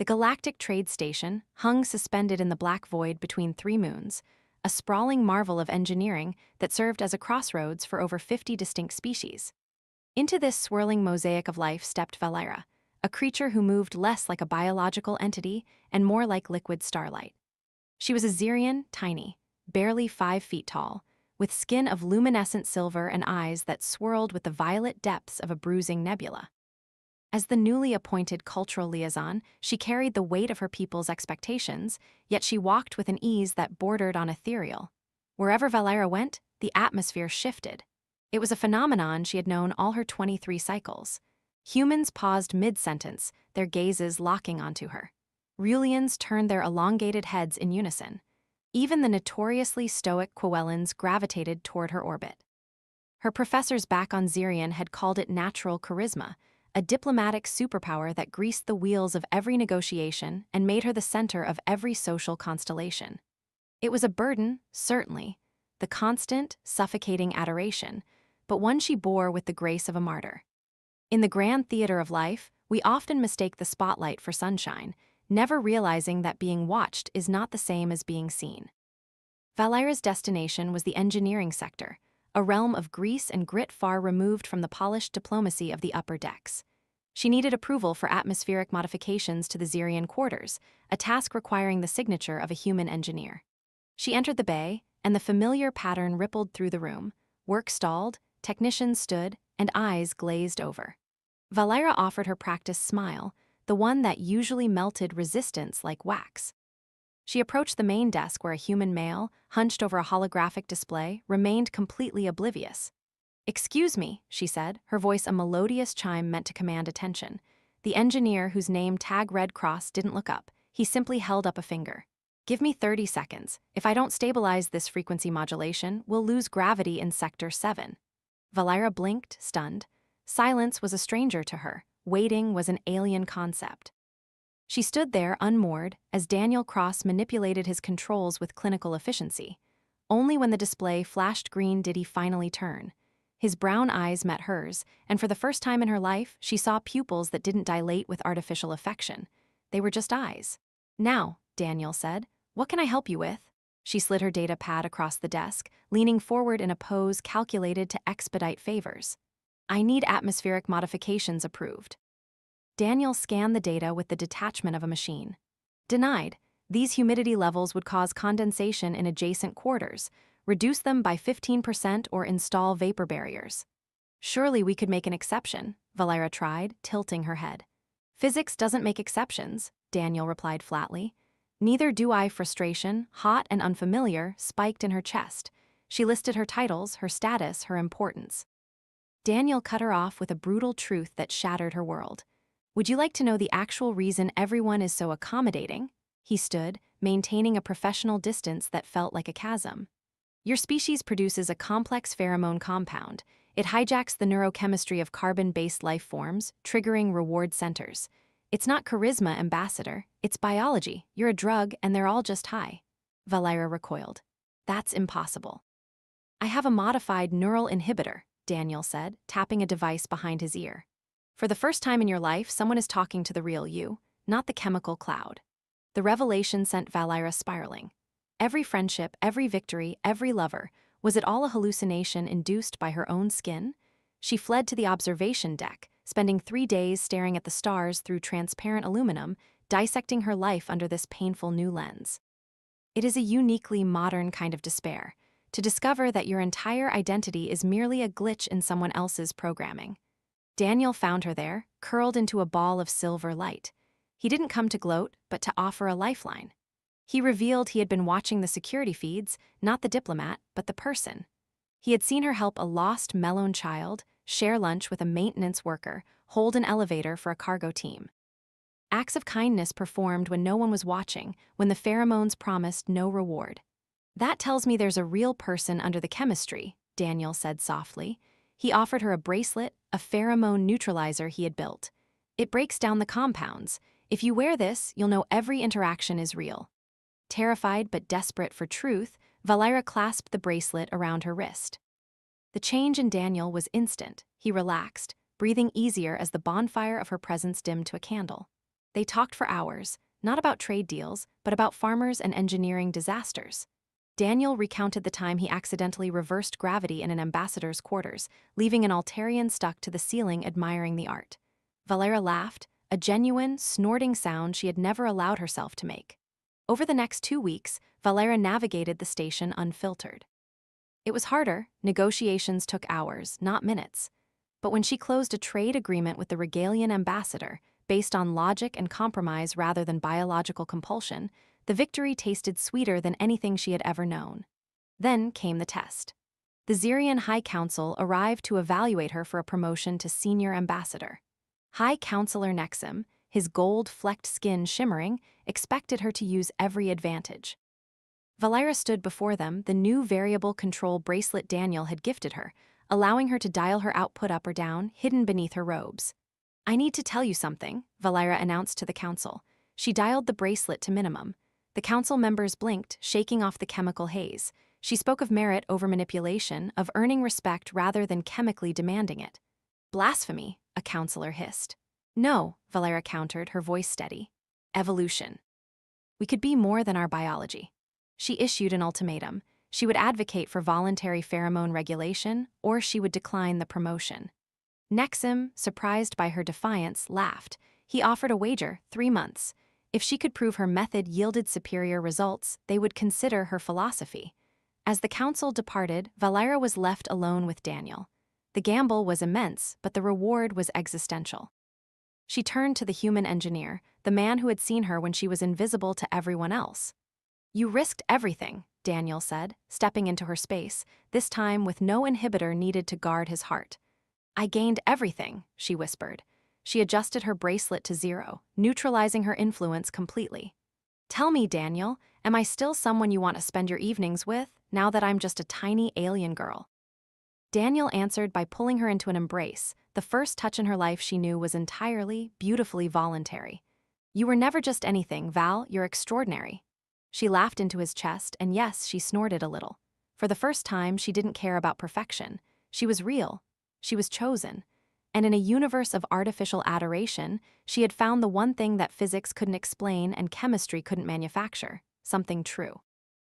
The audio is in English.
The Galactic Trade Station hung suspended in the black void between three moons, a sprawling marvel of engineering that served as a crossroads for over 50 distinct species. Into this swirling mosaic of life stepped Valera, a creature who moved less like a biological entity and more like liquid starlight. She was a Xerian, tiny, barely 5 feet tall, with skin of luminescent silver and eyes that swirled with the violet depths of a bruising nebula. As the newly appointed cultural liaison, she carried the weight of her people's expectations, yet she walked with an ease that bordered on ethereal. Wherever Valera went, the atmosphere shifted. It was a phenomenon she had known all her 23 cycles. Humans paused mid-sentence, their gazes locking onto her. Reulians turned their elongated heads in unison. Even the notoriously stoic Quellans gravitated toward her orbit. Her professors back on Xerion had called it natural charisma, a diplomatic superpower that greased the wheels of every negotiation and made her the center of every social constellation. It was a burden, certainly, the constant, suffocating adoration, but one she bore with the grace of a martyr. In the grand theater of life, we often mistake the spotlight for sunshine, never realizing that being watched is not the same as being seen. Valera's destination was the engineering sector, a realm of grease and grit far removed from the polished diplomacy of the upper decks. She needed approval for atmospheric modifications to the Xerian quarters, a task requiring the signature of a human engineer. She entered the bay, and the familiar pattern rippled through the room. Work stalled, technicians stood, and eyes glazed over. Valera offered her practiced smile, the one that usually melted resistance like wax. She approached the main desk where a human male, hunched over a holographic display, remained completely oblivious. "Excuse me," she said, her voice a melodious chime meant to command attention. The engineer, whose name tag Red Cross, didn't look up. He simply held up a finger. "Give me 30 seconds. If I don't stabilize this frequency modulation, we'll lose gravity in Sector 7. Valera blinked, stunned. Silence was a stranger to her. Waiting was an alien concept. She stood there unmoored as Daniel Cross manipulated his controls with clinical efficiency. Only when the display flashed green did he finally turn. His brown eyes met hers, and for the first time in her life, she saw pupils that didn't dilate with artificial affection. They were just eyes. "Now," Daniel said, "what can I help you with?" She slid her data pad across the desk, leaning forward in a pose calculated to expedite favors. "I need atmospheric modifications approved." Daniel scanned the data with the detachment of a machine. "Denied. These humidity levels would cause condensation in adjacent quarters. Reduce them by 15% or install vapor barriers." "Surely we could make an exception," Valera tried, tilting her head. "Physics doesn't make exceptions," Daniel replied flatly. "Neither do I." Frustration, hot and unfamiliar, spiked in her chest. She listed her titles, her status, her importance. Daniel cut her off with a brutal truth that shattered her world. "Would you like to know the actual reason everyone is so accommodating?" He stood, maintaining a professional distance that felt like a chasm. "Your species produces a complex pheromone compound. It hijacks the neurochemistry of carbon-based life forms, triggering reward centers. It's not charisma, ambassador. It's biology. You're a drug, and they're all just high." Valera recoiled. "That's impossible." "I have a modified neural inhibitor," Daniel said, tapping a device behind his ear. "For the first time in your life, someone is talking to the real you, not the chemical cloud." The revelation sent Valera spiraling. Every friendship, every victory, every lover, was it all a hallucination induced by her own skin? She fled to the observation deck, spending 3 days staring at the stars through transparent aluminum, dissecting her life under this painful new lens. It is a uniquely modern kind of despair, to discover that your entire identity is merely a glitch in someone else's programming. Daniel found her there, curled into a ball of silver light. He didn't come to gloat, but to offer a lifeline. He revealed he had been watching the security feeds, not the diplomat, but the person. He had seen her help a lost Melon child, share lunch with a maintenance worker, hold an elevator for a cargo team. Acts of kindness performed when no one was watching, when the pheromones promised no reward. "That tells me there's a real person under the chemistry," Daniel said softly. He offered her a bracelet, a pheromone neutralizer he had built. "It breaks down the compounds. If you wear this, you'll know every interaction is real." Terrified but desperate for truth, Valera clasped the bracelet around her wrist. The change in Daniel was instant. He relaxed, breathing easier as the bonfire of her presence dimmed to a candle. They talked for hours, not about trade deals, but about farmers and engineering disasters. Daniel recounted the time he accidentally reversed gravity in an ambassador's quarters, leaving an Altarian stuck to the ceiling admiring the art. Valera laughed, a genuine, snorting sound she had never allowed herself to make. Over the next 2 weeks, Valera navigated the station unfiltered. It was harder, negotiations took hours, not minutes. But when she closed a trade agreement with the Regalian ambassador, based on logic and compromise rather than biological compulsion, the victory tasted sweeter than anything she had ever known. Then came the test. The Xerian High Council arrived to evaluate her for a promotion to senior ambassador. High Counselor Nexim, his gold-flecked skin shimmering, expected her to use every advantage. Valera stood before them, the new variable control bracelet Daniel had gifted her, allowing her to dial her output up or down, hidden beneath her robes. "I need to tell you something," Valera announced to the council. She dialed the bracelet to minimum. The council members blinked, shaking off the chemical haze. She spoke of merit over manipulation, of earning respect rather than chemically demanding it. "Blasphemy," a counselor hissed. "No," Valera countered, her voice steady. "Evolution. We could be more than our biology." She issued an ultimatum. She would advocate for voluntary pheromone regulation, or she would decline the promotion. Nexim, surprised by her defiance, laughed. He offered a wager, 3 months. If she could prove her method yielded superior results, they would consider her philosophy. As the council departed, Valera was left alone with Daniel. The gamble was immense, but the reward was existential. She turned to the human engineer, the man who had seen her when she was invisible to everyone else. "You risked everything," Daniel said, stepping into her space, this time with no inhibitor needed to guard his heart. "I gained everything," she whispered. She adjusted her bracelet to 0, neutralizing her influence completely. "Tell me, Daniel, am I still someone you want to spend your evenings with, now that I'm just a tiny alien girl?" Daniel answered by pulling her into an embrace, the first touch in her life she knew was entirely, beautifully voluntary. "You were never just anything, Val, you're extraordinary." She laughed into his chest, and yes, she snorted a little. For the first time, she didn't care about perfection. She was real. She was chosen. And in a universe of artificial adoration, she had found the one thing that physics couldn't explain and chemistry couldn't manufacture, something true.